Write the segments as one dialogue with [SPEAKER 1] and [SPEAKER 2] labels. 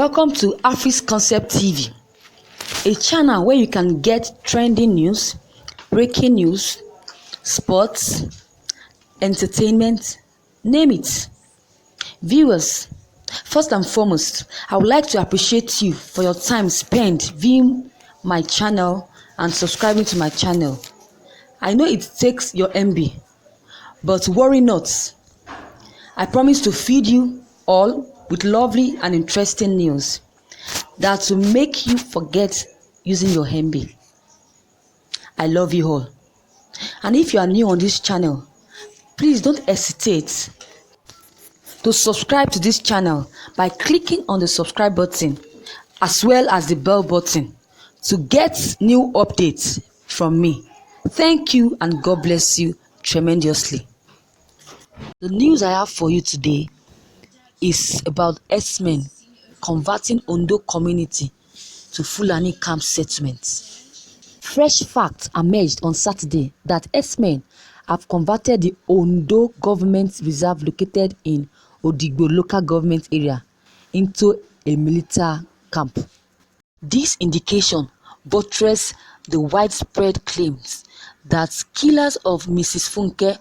[SPEAKER 1] Welcome to Afris Concept TV, a channel where you can get trending news, breaking news, sports, entertainment, name it. Viewers, first and foremost, I would like to appreciate you for your time spent viewing my channel and subscribing to my channel. I know it takes your MB, but worry not. I promise to feed you all with lovely and interesting news that will make you forget using your MB. I love you all. And if you are new on this channel, please don't hesitate to subscribe to this channel by clicking on the subscribe button as well as the bell button to get new updates from me. Thank you and God bless you tremendously. The news I have for you today is about Herdsmen converting Ondo community to Fulani camp settlements. Fresh facts emerged on Saturday that Herdsmen have converted the Ondo government reserve located in Odigbo local government area into a military camp. This indication buttresses the widespread claims that killers of Mrs. Funke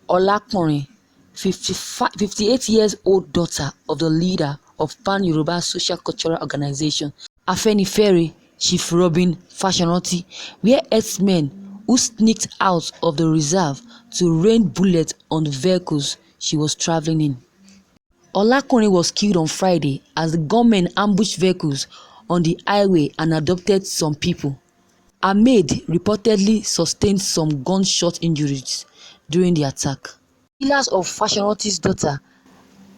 [SPEAKER 1] Olakunrin, 58 years old daughter of the leader of Pan-Yoruba Social Cultural Organization, Afenifere, Chief Robin Fashoranti, were herdsmen who sneaked out of the reserve to rain bullets on the vehicles she was traveling in. Olakunrin was killed on Friday as the gunmen ambushed vehicles on the highway and abducted some people. Her maid reportedly sustained some gunshot injuries during the attack. Killers of Fashoranti's daughter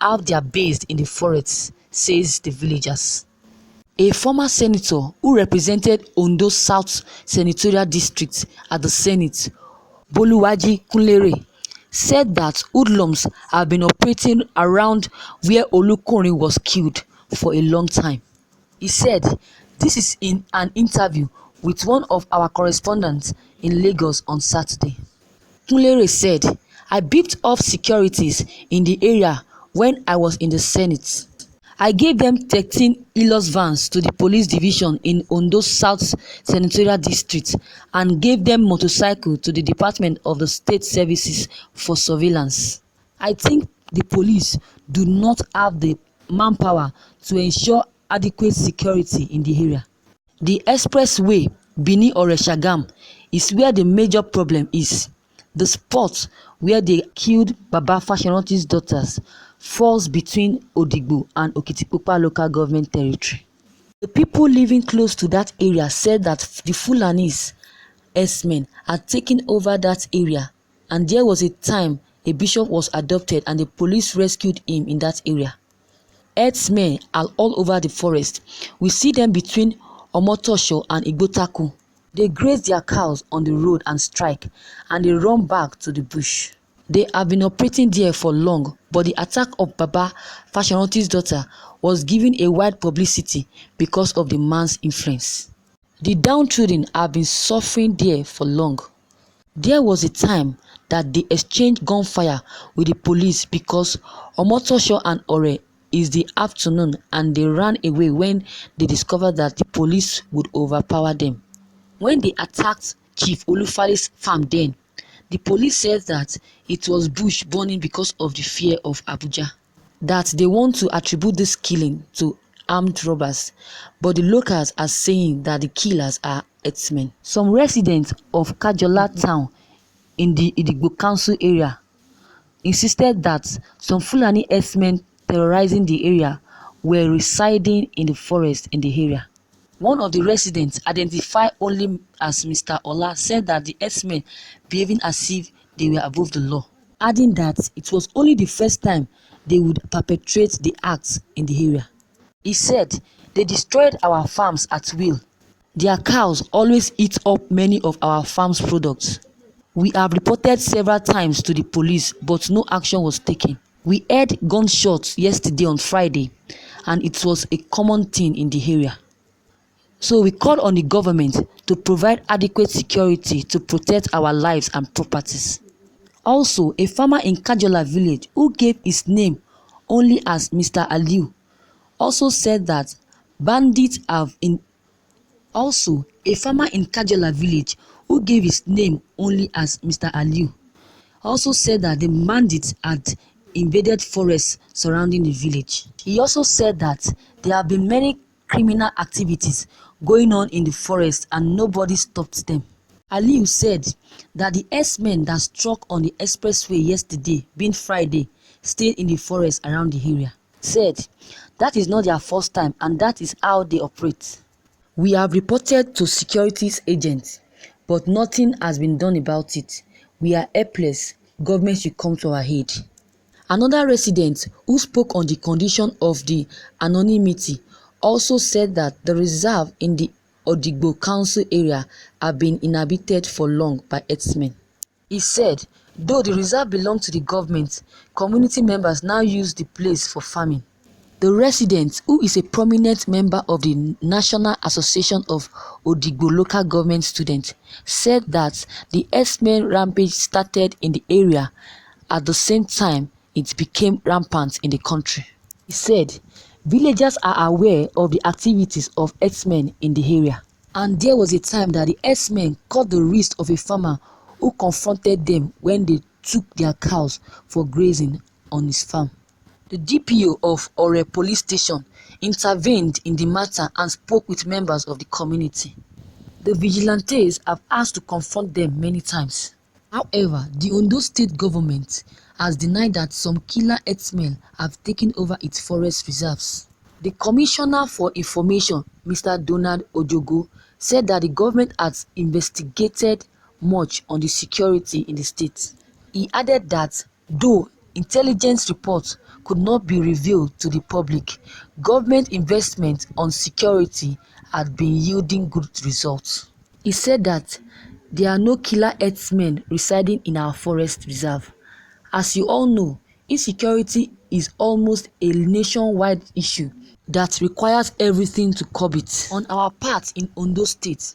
[SPEAKER 1] have their base in the forest, says the villagers. A former senator who represented Ondo South Senatorial District at the Senate, Boluwaji Kunlere, said that hoodlums have been operating around where Olukunrin was killed for a long time. He said this is in an interview with one of our correspondents in Lagos on Saturday. Kunlere said, "I beeped off securities in the area when I was in the Senate. I gave them 13 Hilux vans to the police division in Ondo South Senatorial District and gave them motorcycle to the Department of the State Services for surveillance. I think the police do not have the manpower to ensure adequate security in the area. The expressway Benin-Ore-Shagam is where the major problem is. The spot where they killed Baba Fashoranti's daughters falls between Odigbo and Okitipupa local government territory." The people living close to that area said that the Fulani's herdsmen had taken over that area, and there was a time a bishop was adopted and the police rescued him in that area. Herdsmen are all over the forest. We see them between Omotosho and Igbotaku. They graze their cows on the road and strike, and they run back to the bush. They have been operating there for long, but the attack of Baba Fashoranti's daughter was given a wide publicity because of the man's influence. The downtrodden have been suffering there for long. There was a time that they exchanged gunfire with the police because Omotosho and Ore is the afternoon, and they ran away when they discovered that the police would overpower them. When they attacked Chief Olufale's farm then, the police said that it was bush burning because of the fear of Abuja, that they want to attribute this killing to armed robbers, but the locals are saying that the killers are herdsmen. Some residents of Kajola town in the Idigbo Council area insisted that some Fulani herdsmen terrorizing the area were residing in the forest in the area. One of the residents, identified only as Mr. Ola, said that the herdsmen behaving as if they were above the law, adding that it was only the first time they would perpetrate the acts in the area. He said, "They destroyed our farms at will. Their cows always eat up many of our farm's products. We have reported several times to the police, but no action was taken. We heard gunshots yesterday on Friday, and it was a common thing in the area. So we call on the government to provide adequate security to protect our lives and properties." Also, a farmer in Kajola village who gave his name only as Mr. Aliu also said that bandits have in also a farmer in Kajola village who gave his name only as Mr. Aliu also said that the bandits had invaded forests surrounding the village. He also said that there have been many criminal activities going on in the forest and nobody stopped them. Aliu said that the herdsmen that struck on the expressway yesterday, being Friday, stayed in the forest around the area. Said that is not their first time and that is how they operate. We have reported to securities agents, but nothing has been done about it. We are helpless. Government should come to our aid. Another resident who spoke on the condition of the anonymity also said that the reserve in the Odigbo Council area have been inhabited for long by herdsmen. He said, though the reserve belonged to the government, community members now use the place for farming. The resident, who is a prominent member of the National Association of Odigbo Local Government Students, said that the herdsmen rampage started in the area at the same time it became rampant in the country. He said, villagers are aware of the activities of herdsmen in the area, and there was a time that the herdsmen caught the wrist of a farmer who confronted them when they took their cows for grazing on his farm. The DPO of Ore police station intervened in the matter and spoke with members of the community. The vigilantes have asked to confront them many times. However, the Ondo state government has denied that some killer herdsmen have taken over its forest reserves. The Commissioner for Information, Mr. Donald Ojogo, said that the government has investigated much on the security in the state. He added that though intelligence reports could not be revealed to the public, government investment on security had been yielding good results. He said that there are no killer herdsmen residing in our forest reserve. As you all know, insecurity is almost a nationwide issue that requires everything to curb it. On our part in Ondo State,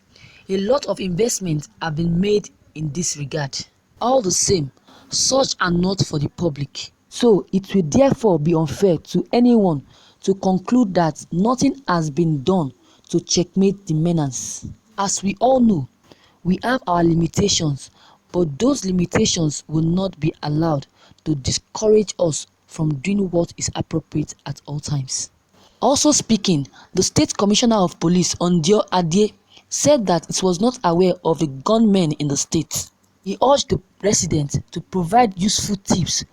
[SPEAKER 1] a lot of investments have been made in this regard. All the same, such are not for the public. So it will therefore be unfair to anyone to conclude that nothing has been done to checkmate the menace. As we all know, we have our limitations, but those limitations will not be allowed to discourage us from doing what is appropriate at all times. Also speaking, the State Commissioner of Police, Ondo Ade, said that it was not aware of the gunmen in the state. He urged the residents to provide useful tips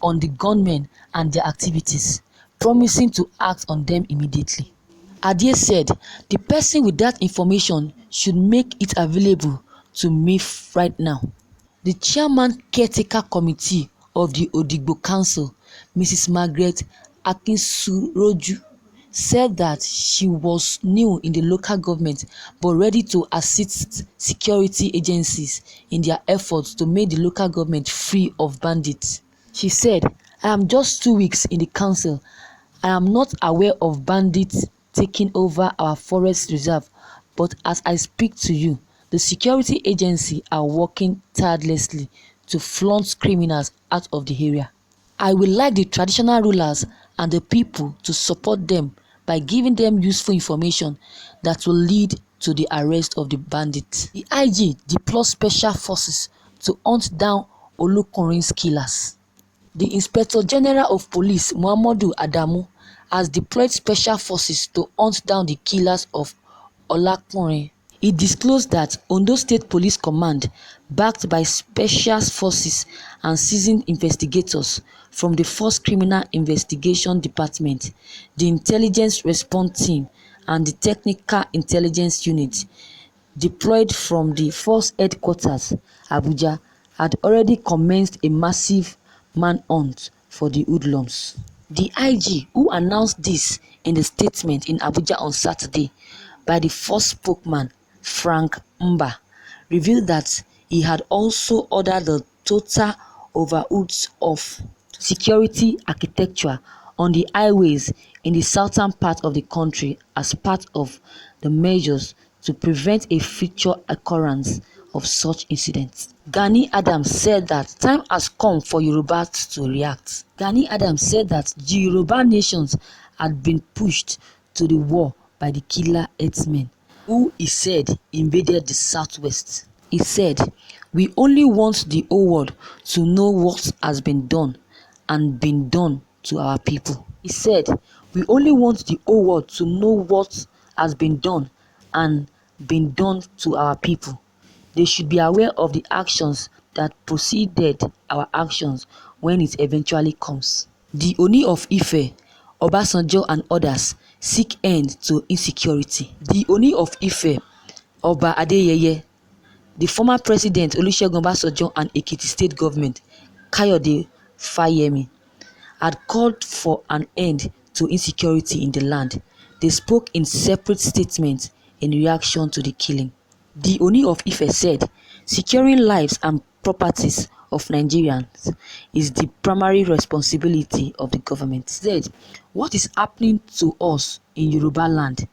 [SPEAKER 1] on the gunmen and their activities, promising to act on them immediately. Ade said the person with that information should make it available to me right now. The chairman caretaker committee of the Odigbo Council, Mrs. Margaret Akinsuroju, said that she was new in the local government but ready to assist security agencies in their efforts to make the local government free of bandits. She said, I am just 2 weeks in the council. I am not aware of bandits taking over our forest reserve, but as I speak to you, the security agency are working tirelessly to flaunt criminals out of the area. I would like the traditional rulers and the people to support them by giving them useful information that will lead to the arrest of the bandits. The IG deployed special forces to hunt down Olukunrin's killers. The Inspector General of Police, Muhammadu Adamu, has deployed special forces to hunt down the killers of Olakunrin. He disclosed that Ondo State Police Command, backed by special forces and seasoned investigators from the Force Criminal Investigation Department, the Intelligence Response Team, and the Technical Intelligence Unit, deployed from the Force Headquarters, Abuja, had already commenced a massive manhunt for the hoodlums. The IG, who announced this in a statement in Abuja on Saturday by the Force spokesman, Frank Mba, revealed that he had also ordered the total overhauls of security architecture on the highways in the southern part of the country as part of the measures to prevent a future occurrence of such incidents. Gani Adams said that time has come for Yorubas to react. Gani Adams said that the Yoruba nations had been pushed to the war by the killer Herdsmen, who he said invaded the southwest. He said, "We only want the whole world to know what has been done and been done to our people." He said, "We only want the whole world to know what has been done and been done to our people. They should be aware of the actions that preceded our actions when it eventually comes." The Oni of Ife, Obasanjo and others seek end to insecurity. The Oni of Ife, Oba Adeyeye, the former president Olusegun Obasanjo and Ekiti state government Kayode Fayemi had called for an end to insecurity in the land. They spoke in separate statements in reaction to the killing. The Oni of Ife said, "Securing lives and properties of Nigerians is the primary responsibility of the government." He said, "What is happening to us in Yoruba land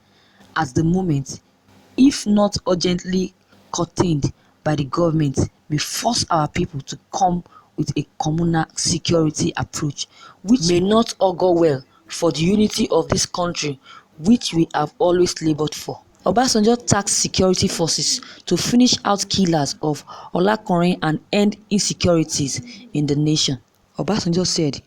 [SPEAKER 1] at the moment, if not urgently curtailed by the government, may force our people to come with a communal security approach, which may not augur well for the unity of this country, which we have always labored for." Obasanjo tasked security forces to finish out killers of Olakunrin and end insecurities in the nation. Obasanjo said,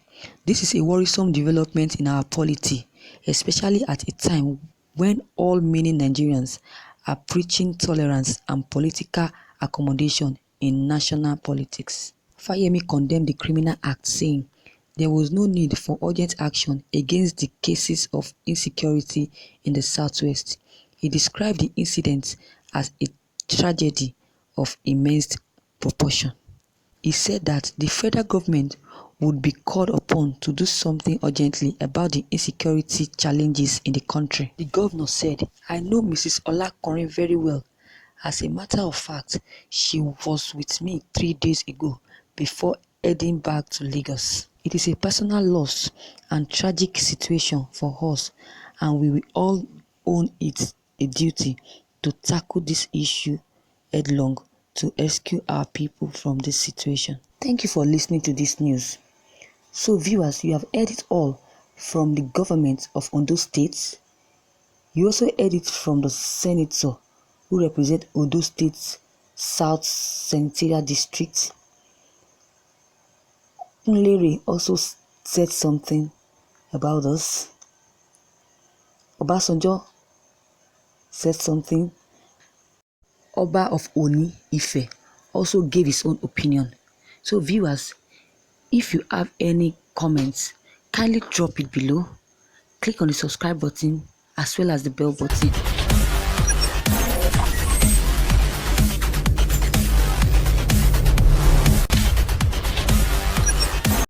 [SPEAKER 1] "This is a worrisome development in our polity, especially at a time when all many Nigerians are preaching tolerance and political accommodation in national politics." Fayemi condemned the criminal act, saying there was no need for urgent action against the cases of insecurity in the southwest. He described the incident as a tragedy of immense proportion. He said that the federal government would be called upon to do something urgently about the insecurity challenges in the country. The governor said, "I know Mrs. Olakunrin very well. As a matter of fact, she was with me 3 days ago before heading back to Lagos. It is a personal loss and tragic situation for us, and we will all own it a duty to tackle this issue headlong to rescue our people from this situation." Thank you for listening to this news. So viewers, you have heard it all from the government of Ondo State. You also heard it from the senator who represents Ondo State's South Senatorial District. Nlere also said something about us. Obasanjo said something. Oba of Oni Ife also gave his own opinion. So viewers, if you have any comments, kindly drop it below. Click on the subscribe button as well as the bell button.